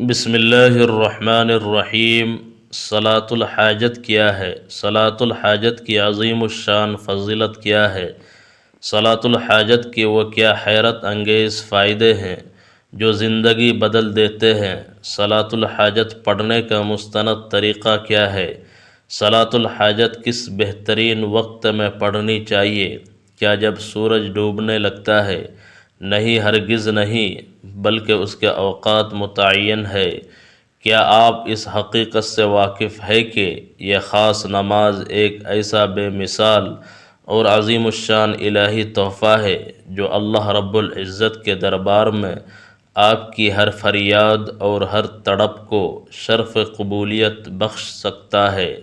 بسم اللہ الرحمن الرحیم۔ صلاۃ الحاجت کیا ہے؟ صلاۃ الحاجت کی عظیم الشان فضیلت کیا ہے؟ صلاۃ الحاجت کے وہ کیا حیرت انگیز فائدے ہیں جو زندگی بدل دیتے ہیں؟ صلاۃ الحاجت پڑھنے کا مستند طریقہ کیا ہے؟ صلاۃ الحاجت کس بہترین وقت میں پڑھنی چاہیے؟ کیا جب سورج ڈوبنے لگتا ہے؟ نہیں، ہرگز نہیں، بلکہ اس کے اوقات متعین ہے۔ کیا آپ اس حقیقت سے واقف ہے کہ یہ خاص نماز ایک ایسا بے مثال اور عظیم الشان الہی تحفہ ہے جو اللہ رب العزت کے دربار میں آپ کی ہر فریاد اور ہر تڑپ کو شرف قبولیت بخش سکتا ہے؟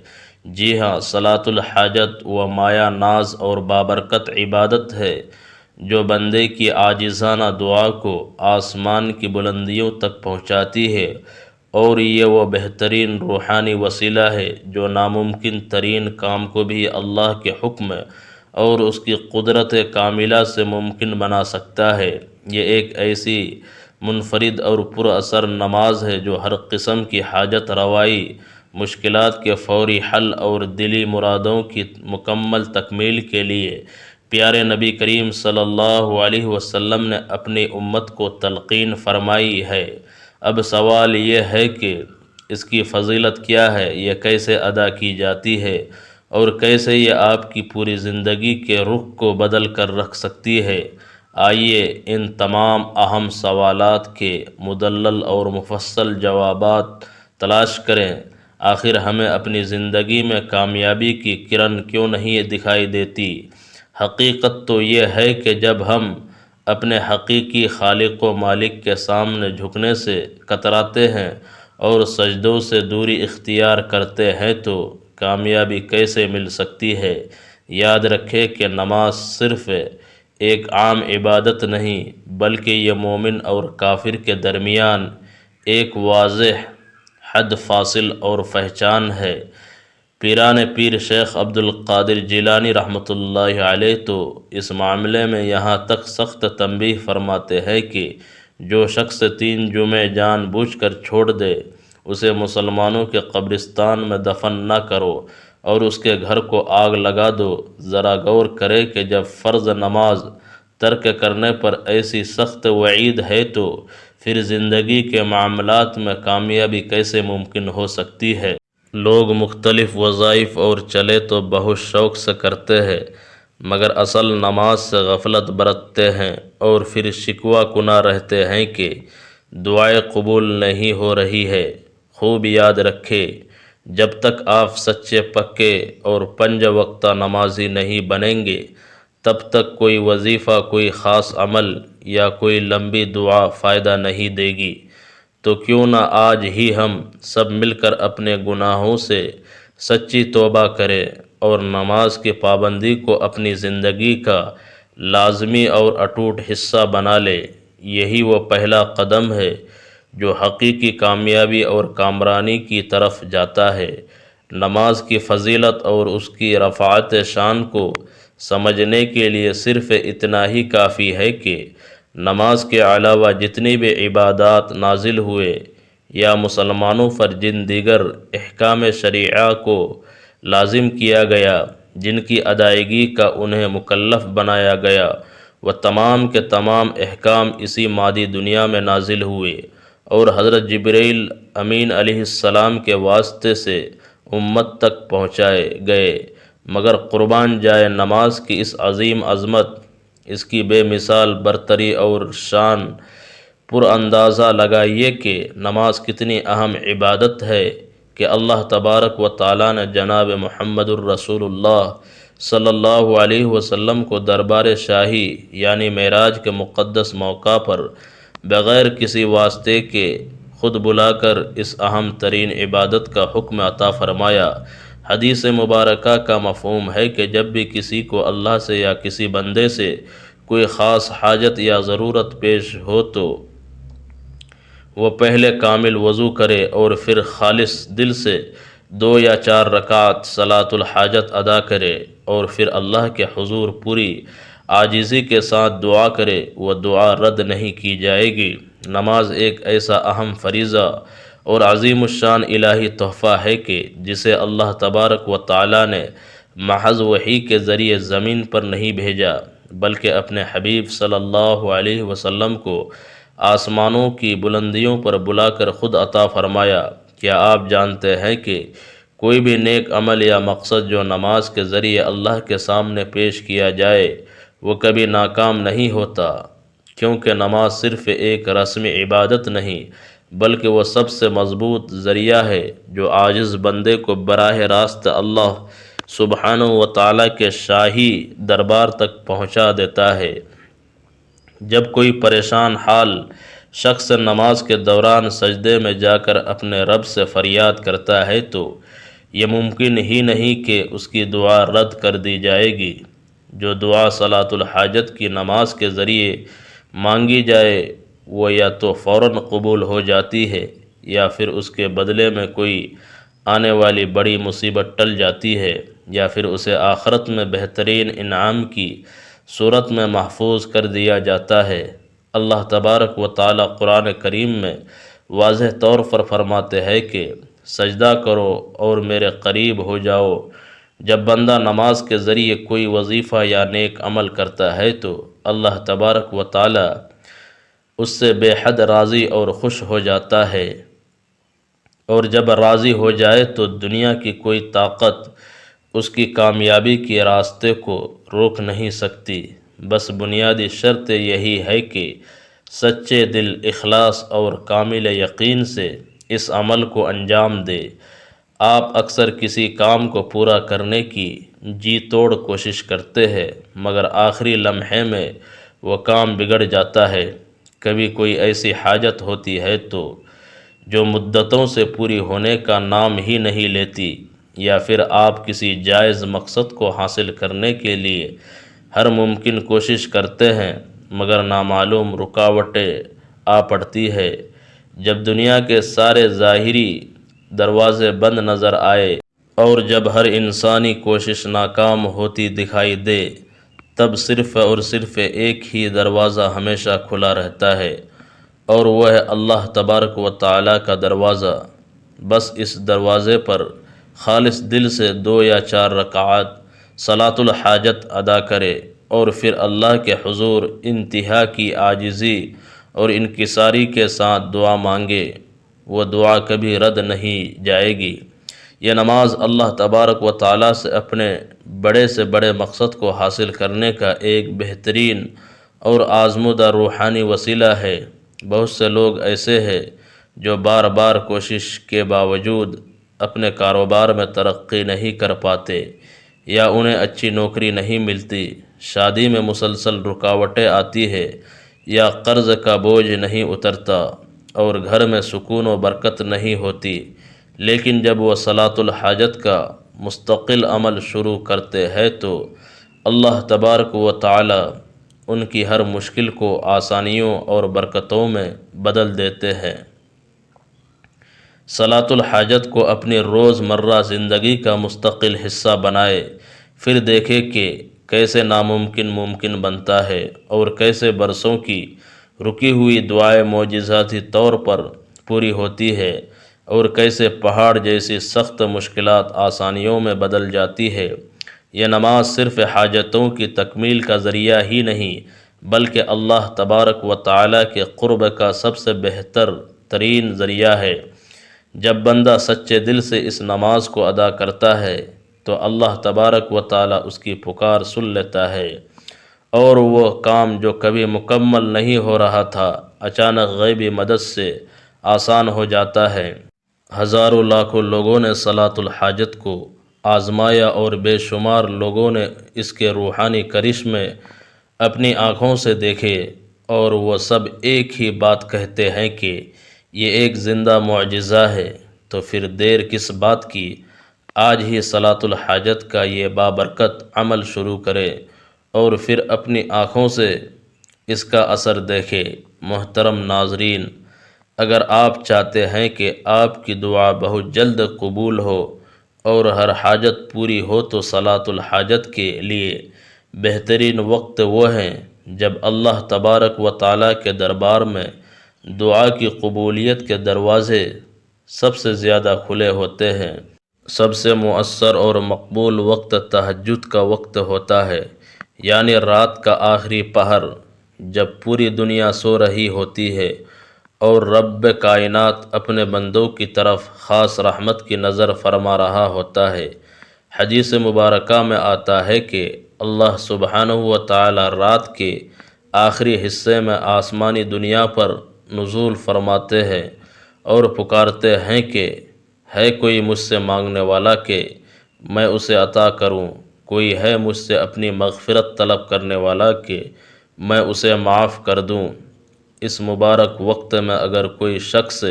جی ہاں، صلاۃ الحاجت وہ مایہ ناز اور بابرکت عبادت ہے جو بندے کی عاجزانہ دعا کو آسمان کی بلندیوں تک پہنچاتی ہے، اور یہ وہ بہترین روحانی وسیلہ ہے جو ناممکن ترین کام کو بھی اللہ کے حکم اور اس کی قدرت کاملہ سے ممکن بنا سکتا ہے۔ یہ ایک ایسی منفرد اور پر اثر نماز ہے جو ہر قسم کی حاجت روائی، مشکلات کے فوری حل اور دلی مرادوں کی مکمل تکمیل کے لیے پیارے نبی کریم صلی اللہ علیہ وسلم نے اپنی امت کو تلقین فرمائی ہے۔ اب سوال یہ ہے کہ اس کی فضیلت کیا ہے، یہ کیسے ادا کی جاتی ہے، اور کیسے یہ آپ کی پوری زندگی کے رخ کو بدل کر رکھ سکتی ہے؟ آئیے ان تمام اہم سوالات کے مدلل اور مفصل جوابات تلاش کریں۔ آخر ہمیں اپنی زندگی میں کامیابی کی کرن کیوں نہیں دکھائی دیتی؟ حقیقت تو یہ ہے کہ جب ہم اپنے حقیقی خالق و مالک کے سامنے جھکنے سے کتراتے ہیں اور سجدوں سے دوری اختیار کرتے ہیں تو کامیابی کیسے مل سکتی ہے؟ یاد رکھیں کہ نماز صرف ایک عام عبادت نہیں، بلکہ یہ مومن اور کافر کے درمیان ایک واضح حد فاصل اور پہچان ہے۔ پیران پیر شیخ عبد القادر جیلانی رحمۃ اللہ علیہ تو اس معاملے میں یہاں تک سخت تنبیہ فرماتے ہیں کہ جو شخص 3 جمعے جان بوجھ کر چھوڑ دے، اسے مسلمانوں کے قبرستان میں دفن نہ کرو اور اس کے گھر کو آگ لگا دو۔ ذرا غور کرے کہ جب فرض نماز ترک کرنے پر ایسی سخت وعید ہے تو پھر زندگی کے معاملات میں کامیابی کیسے ممکن ہو سکتی ہے؟ لوگ مختلف وظائف اور چلے تو بہت شوق سے کرتے ہیں، مگر اصل نماز سے غفلت برتتے ہیں اور پھر شکوہ کناں رہتے ہیں کہ دعائیں قبول نہیں ہو رہی ہے۔ خوب یاد رکھے، جب تک آپ سچے پکے اور 5 وقتہ نمازی نہیں بنیں گے، تب تک کوئی وظیفہ، کوئی خاص عمل یا کوئی لمبی دعا فائدہ نہیں دے گی۔ تو کیوں نہ آج ہی ہم سب مل کر اپنے گناہوں سے سچی توبہ کریں اور نماز کی پابندی کو اپنی زندگی کا لازمی اور اٹوٹ حصہ بنا لیں۔ یہی وہ پہلا قدم ہے جو حقیقی کامیابی اور کامرانی کی طرف جاتا ہے۔ نماز کی فضیلت اور اس کی رفعت شان کو سمجھنے کے لیے صرف اتنا ہی کافی ہے کہ نماز کے علاوہ جتنی بھی عبادات نازل ہوئے یا مسلمانوں پر جن دیگر احکام شریعہ کو لازم کیا گیا، جن کی ادائیگی کا انہیں مکلف بنایا گیا، وہ تمام کے تمام احکام اسی مادی دنیا میں نازل ہوئے اور حضرت جبرائیل امین علیہ السلام کے واسطے سے امت تک پہنچائے گئے۔ مگر قربان جائے نماز کی اس عظیم عظمت، اس کی بے مثال برتری اور شان پر اندازہ لگائیے کہ نماز کتنی اہم عبادت ہے کہ اللہ تبارک و تعالیٰ نے جناب محمد الرسول اللہ صلی اللہ علیہ وسلم کو دربار شاہی یعنی معراج کے مقدس موقع پر بغیر کسی واسطے کے خود بلا کر اس اہم ترین عبادت کا حکم عطا فرمایا۔ حدیث مبارکہ کا مفہوم ہے کہ جب بھی کسی کو اللہ سے یا کسی بندے سے کوئی خاص حاجت یا ضرورت پیش ہو تو وہ پہلے کامل وضو کرے اور پھر خالص دل سے 2 یا 4 رکعت صلاۃ الحاجت ادا کرے اور پھر اللہ کے حضور پوری عاجزی کے ساتھ دعا کرے وہ دعا رد نہیں کی جائے گی۔ نماز ایک ایسا اہم فریضہ اور عظیم الشان الہی تحفہ ہے کہ جسے اللہ تبارک و تعالی نے محض وحی کے ذریعے زمین پر نہیں بھیجا بلکہ اپنے حبیب صلی اللہ علیہ وسلم کو آسمانوں کی بلندیوں پر بلا کر خود عطا فرمایا۔ کیا آپ جانتے ہیں کہ کوئی بھی نیک عمل یا مقصد جو نماز کے ذریعے اللہ کے سامنے پیش کیا جائے وہ کبھی ناکام نہیں ہوتا، کیونکہ نماز صرف ایک رسمی عبادت نہیں بلکہ وہ سب سے مضبوط ذریعہ ہے جو عاجز بندے کو براہ راست اللہ سبحانہ و تعالیٰ کے شاہی دربار تک پہنچا دیتا ہے۔ جب کوئی پریشان حال شخص نماز کے دوران سجدے میں جا کر اپنے رب سے فریاد کرتا ہے تو یہ ممکن ہی نہیں کہ اس کی دعا رد کر دی جائے گی۔ جو دعا صلاۃ الحاجت کی نماز کے ذریعے مانگی جائے وہ یا تو فوراً قبول ہو جاتی ہے یا پھر اس کے بدلے میں کوئی آنے والی بڑی مصیبت ٹل جاتی ہے یا پھر اسے آخرت میں بہترین انعام کی صورت میں محفوظ کر دیا جاتا ہے۔ اللہ تبارک و تعالی قرآن کریم میں واضح طور پر فرماتے ہیں کہ سجدہ کرو اور میرے قریب ہو جاؤ۔ جب بندہ نماز کے ذریعے کوئی وظیفہ یا نیک عمل کرتا ہے تو اللہ تبارک و تعالی اس سے بے حد راضی اور خوش ہو جاتا ہے، اور جب راضی ہو جائے تو دنیا کی کوئی طاقت اس کی کامیابی کے راستے کو روک نہیں سکتی۔ بس بنیادی شرط یہی ہے کہ سچے دل، اخلاص اور کامل یقین سے اس عمل کو انجام دے۔ آپ اکثر کسی کام کو پورا کرنے کی جی توڑ کوشش کرتے ہیں مگر آخری لمحے میں وہ کام بگڑ جاتا ہے۔ کبھی کوئی ایسی حاجت ہوتی ہے تو جو مدتوں سے پوری ہونے کا نام ہی نہیں لیتی، یا پھر آپ کسی جائز مقصد کو حاصل کرنے کے لیے ہر ممکن کوشش کرتے ہیں مگر نامعلوم رکاوٹیں آ پڑتی ہے۔ جب دنیا کے سارے ظاہری دروازے بند نظر آئے اور جب ہر انسانی کوشش ناکام ہوتی دکھائی دے تب صرف اور صرف ایک ہی دروازہ ہمیشہ کھلا رہتا ہے اور وہ ہے اللہ تبارک و تعالیٰ کا دروازہ۔ بس اس دروازے پر خالص دل سے 2 یا 4 رکعات صلاۃ الحاجت ادا کرے اور پھر اللہ کے حضور انتہا کی عاجزی اور انکساری کے ساتھ دعا مانگے، وہ دعا کبھی رد نہیں جائے گی۔ یہ نماز اللہ تبارک و تعالیٰ سے اپنے بڑے سے بڑے مقصد کو حاصل کرنے کا ایک بہترین اور آزمودہ روحانی وسیلہ ہے۔ بہت سے لوگ ایسے ہیں جو بار بار کوشش کے باوجود اپنے کاروبار میں ترقی نہیں کر پاتے، یا انہیں اچھی نوکری نہیں ملتی، شادی میں مسلسل رکاوٹیں آتی ہے، یا قرض کا بوجھ نہیں اترتا اور گھر میں سکون و برکت نہیں ہوتی۔ لیکن جب وہ صلاۃ الحاجت کا مستقل عمل شروع کرتے ہیں تو اللہ تبارک و تعالی ان کی ہر مشکل کو آسانیوں اور برکتوں میں بدل دیتے ہیں۔ صلاۃ الحاجت کو اپنی روز مرہ زندگی کا مستقل حصہ بنائے، پھر دیکھے کہ کیسے ناممکن ممکن بنتا ہے اور کیسے برسوں کی رکی ہوئی دعائیں معجزاتی طور پر پوری ہوتی ہے، اور کیسے پہاڑ جیسی سخت مشکلات آسانیوں میں بدل جاتی ہے۔ یہ نماز صرف حاجتوں کی تکمیل کا ذریعہ ہی نہیں بلکہ اللہ تبارک و تعالیٰ کے قرب کا سب سے بہتر ترین ذریعہ ہے۔ جب بندہ سچے دل سے اس نماز کو ادا کرتا ہے تو اللہ تبارک و تعالیٰ اس کی پکار سن لیتا ہے، اور وہ کام جو کبھی مکمل نہیں ہو رہا تھا اچانک غیبی مدد سے آسان ہو جاتا ہے۔ ہزاروں لاکھوں لوگوں نے صلاۃ الحاجت کو آزمایا اور بے شمار لوگوں نے اس کے روحانی کرشمے اپنی آنکھوں سے دیکھے، اور وہ سب ایک ہی بات کہتے ہیں کہ یہ ایک زندہ معجزہ ہے۔ تو پھر دیر کس بات کی، آج ہی صلاۃ الحاجت کا یہ بابرکت عمل شروع کرے اور پھر اپنی آنکھوں سے اس کا اثر دیکھے۔ محترم ناظرین، اگر آپ چاہتے ہیں کہ آپ کی دعا بہت جلد قبول ہو اور ہر حاجت پوری ہو تو صلاۃ الحاجت کے لیے بہترین وقت وہ ہیں جب اللہ تبارک و تعالیٰ کے دربار میں دعا کی قبولیت کے دروازے سب سے زیادہ کھلے ہوتے ہیں۔ سب سے مؤثر اور مقبول وقت تہجد کا وقت ہوتا ہے، یعنی رات کا آخری پہر، جب پوری دنیا سو رہی ہوتی ہے اور رب کائنات اپنے بندوں کی طرف خاص رحمت کی نظر فرما رہا ہوتا ہے۔ حدیث مبارکہ میں آتا ہے کہ اللہ سبحانہ و تعالی رات کے آخری حصے میں آسمانی دنیا پر نزول فرماتے ہیں اور پکارتے ہیں کہ ہے کوئی مجھ سے مانگنے والا کہ میں اسے عطا کروں، کوئی ہے مجھ سے اپنی مغفرت طلب کرنے والا کہ میں اسے معاف کر دوں۔ اس مبارک وقت میں اگر کوئی شخص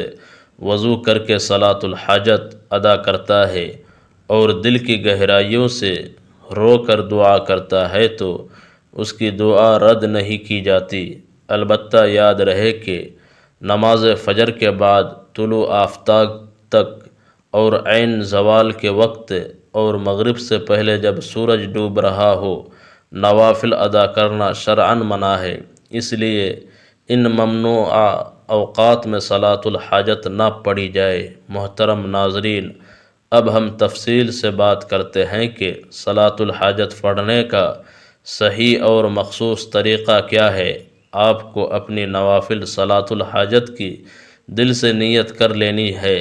وضو کر کے صلاۃ الحاجت ادا کرتا ہے اور دل کی گہرائیوں سے رو کر دعا کرتا ہے تو اس کی دعا رد نہیں کی جاتی، البتہ یاد رہے کہ نماز فجر کے بعد طلوع آفتاب تک اور عین زوال کے وقت اور مغرب سے پہلے جب سورج ڈوب رہا ہو نوافل ادا کرنا شرعاً منع ہے، اس لیے ان ممنوعہ اوقات میں صلاۃ الحاجت نہ پڑھی جائے۔ محترم ناظرین، اب ہم تفصیل سے بات کرتے ہیں کہ صلاۃ الحاجت پڑھنے کا صحیح اور مخصوص طریقہ کیا ہے۔ آپ کو اپنی نوافل صلاۃ الحاجت کی دل سے نیت کر لینی ہے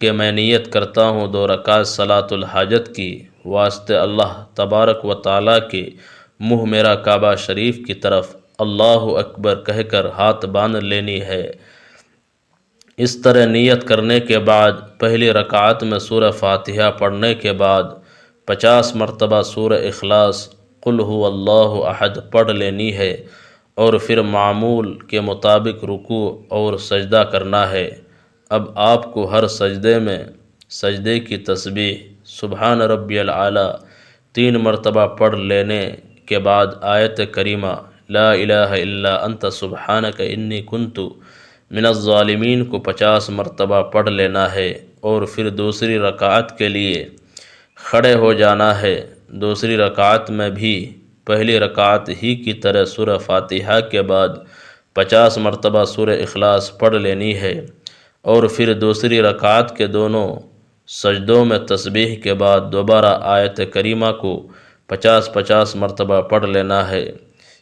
کہ میں نیت کرتا ہوں 2 رکعت صلاۃ الحاجت کی، واسطے اللہ تبارک و تعالیٰ کے منہ میرا کعبہ شریف کی طرف اللہ اکبر کہہ کر ہاتھ باندھ لینی ہے۔ اس طرح نیت کرنے کے بعد پہلی رکعت میں سورہ فاتحہ پڑھنے کے بعد 50 مرتبہ سورہ اخلاص قل هو اللہ احد پڑھ لینی ہے اور پھر معمول کے مطابق رکوع اور سجدہ کرنا ہے۔ اب آپ کو ہر سجدے میں سجدے کی تسبیح سبحان ربی الاعلیٰ 3 مرتبہ پڑھ لینے کے بعد آیت کریمہ لا الہ الا انت سبحانک انی کنت من الظالمین کو 50 مرتبہ پڑھ لینا ہے اور پھر دوسری رکعت کے لیے کھڑے ہو جانا ہے۔ دوسری رکعت میں بھی پہلی رکعت ہی کی طرح سورہ فاتحہ کے بعد 50 مرتبہ سورہ اخلاص پڑھ لینی ہے اور پھر دوسری رکعت کے دونوں سجدوں میں تسبیح کے بعد دوبارہ آیت کریمہ کو 50 مرتبہ پڑھ لینا ہے،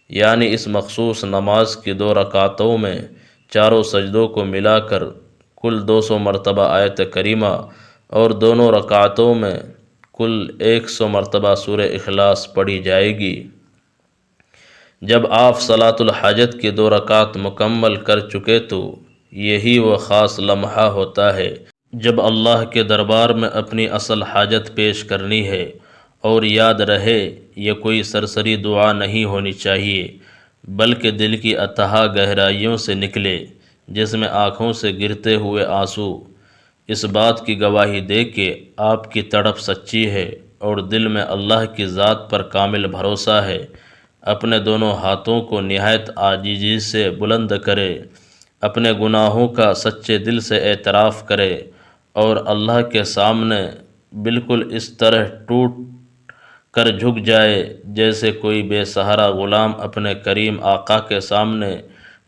یعنی اس مخصوص نماز کی 2 رکعتوں میں چاروں سجدوں کو ملا کر کل 200 مرتبہ آیت کریمہ اور دونوں رکعتوں میں کل 100 مرتبہ سورہ اخلاص پڑھی جائے گی۔ جب آپ صلاۃ الحاجت کی 2 رکعت مکمل کر چکے تو یہی وہ خاص لمحہ ہوتا ہے جب اللہ کے دربار میں اپنی اصل حاجت پیش کرنی ہے، اور یاد رہے یہ کوئی سرسری دعا نہیں ہونی چاہیے بلکہ دل کی اتھاہ گہرائیوں سے نکلے، جس میں آنکھوں سے گرتے ہوئے آنسو اس بات کی گواہی دے کہ آپ کی تڑپ سچی ہے اور دل میں اللہ کی ذات پر کامل بھروسہ ہے۔ اپنے دونوں ہاتھوں کو نہایت عاجزی سے بلند کرے، اپنے گناہوں کا سچے دل سے اعتراف کرے اور اللہ کے سامنے بالکل اس طرح ٹوٹ کر جھک جائے جیسے کوئی بے سہارا غلام اپنے کریم آقا کے سامنے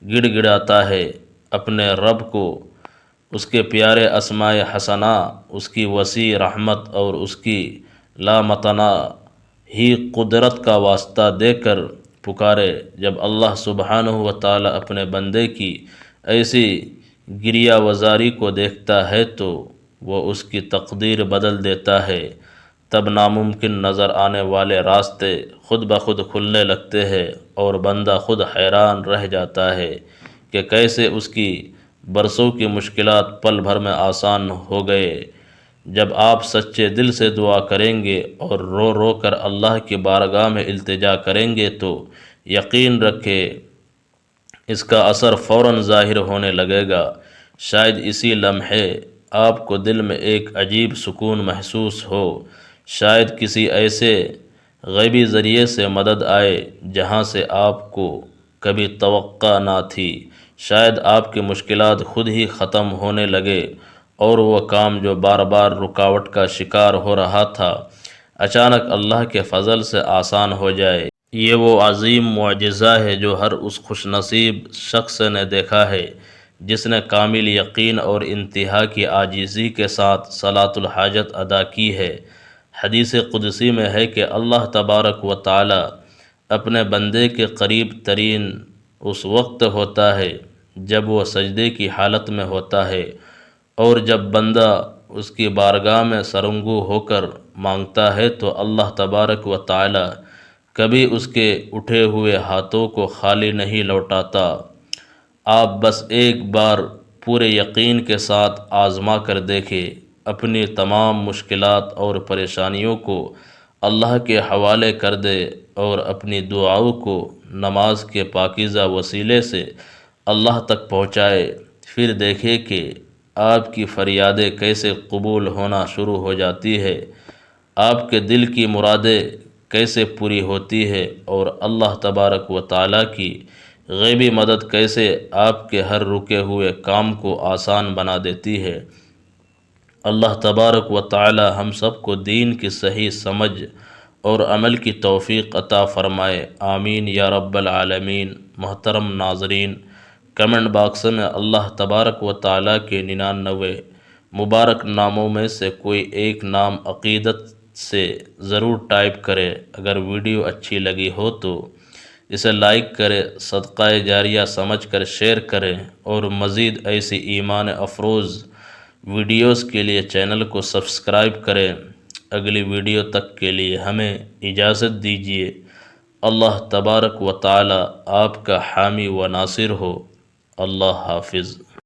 گڑ گڑاتا ہے۔ اپنے رب کو اس کے پیارے اسماء حسنہ، اس کی وسیع رحمت اور اس کی لامتناہی قدرت کا واسطہ دے کر پکارے۔ جب اللہ سبحانہ و تعالی اپنے بندے کی ایسی گریہ وزاری کو دیکھتا ہے تو وہ اس کی تقدیر بدل دیتا ہے، تب ناممکن نظر آنے والے راستے خود بخود کھلنے لگتے ہیں اور بندہ خود حیران رہ جاتا ہے کہ کیسے اس کی برسوں کی مشکلات پل بھر میں آسان ہو گئے۔ جب آپ سچے دل سے دعا کریں گے اور رو رو کر اللہ کی بارگاہ میں التجا کریں گے تو یقین رکھیں اس کا اثر فوراً ظاہر ہونے لگے گا۔ شاید اسی لمحے آپ کو دل میں ایک عجیب سکون محسوس ہو، شاید کسی ایسے غیبی ذریعے سے مدد آئے جہاں سے آپ کو کبھی توقع نہ تھی، شاید آپ کی مشکلات خود ہی ختم ہونے لگے اور وہ کام جو بار بار رکاوٹ کا شکار ہو رہا تھا اچانک اللہ کے فضل سے آسان ہو جائے۔ یہ وہ عظیم معجزہ ہے جو ہر اس خوش نصیب شخص نے دیکھا ہے جس نے کامل یقین اور انتہا کی عاجزی کے ساتھ صلاۃ الحاجت ادا کی ہے۔ حدیث قدسی میں ہے کہ اللہ تبارک و تعالی اپنے بندے کے قریب ترین اس وقت ہوتا ہے جب وہ سجدے کی حالت میں ہوتا ہے، اور جب بندہ اس کی بارگاہ میں سرنگو ہو کر مانگتا ہے تو اللہ تبارک و تعالی کبھی اس کے اٹھے ہوئے ہاتھوں کو خالی نہیں لوٹاتا۔ آپ بس ایک بار پورے یقین کے ساتھ آزما کر دیکھیں، اپنی تمام مشکلات اور پریشانیوں کو اللہ کے حوالے کر دے اور اپنی دعاؤں کو نماز کے پاکیزہ وسیلے سے اللہ تک پہنچائے، پھر دیکھیں کہ آپ کی فریادیں کیسے قبول ہونا شروع ہو جاتی ہے، آپ کے دل کی مرادیں کیسے پوری ہوتی ہے، اور اللہ تبارک و تعالیٰ کی غیبی مدد کیسے آپ کے ہر رکے ہوئے کام کو آسان بنا دیتی ہے۔ اللہ تبارک و تعالی ہم سب کو دین کی صحیح سمجھ اور عمل کی توفیق عطا فرمائے، آمین یا رب العالمین۔ محترم ناظرین، کمنٹ باکس میں اللہ تبارک و تعالی کے 99 مبارک ناموں میں سے کوئی ایک نام عقیدت سے ضرور ٹائپ کرے۔ اگر ویڈیو اچھی لگی ہو تو اسے لائک کرے، صدقہ جاریہ سمجھ کر شیئر کریں، اور مزید ایسی ایمان افروز ویڈیوز کے لیے چینل کو سبسکرائب کریں۔ اگلی ویڈیو تک کے لیے ہمیں اجازت دیجیے۔ اللہ تبارک و تعالی آپ کا حامی و ناصر ہو۔ اللہ حافظ۔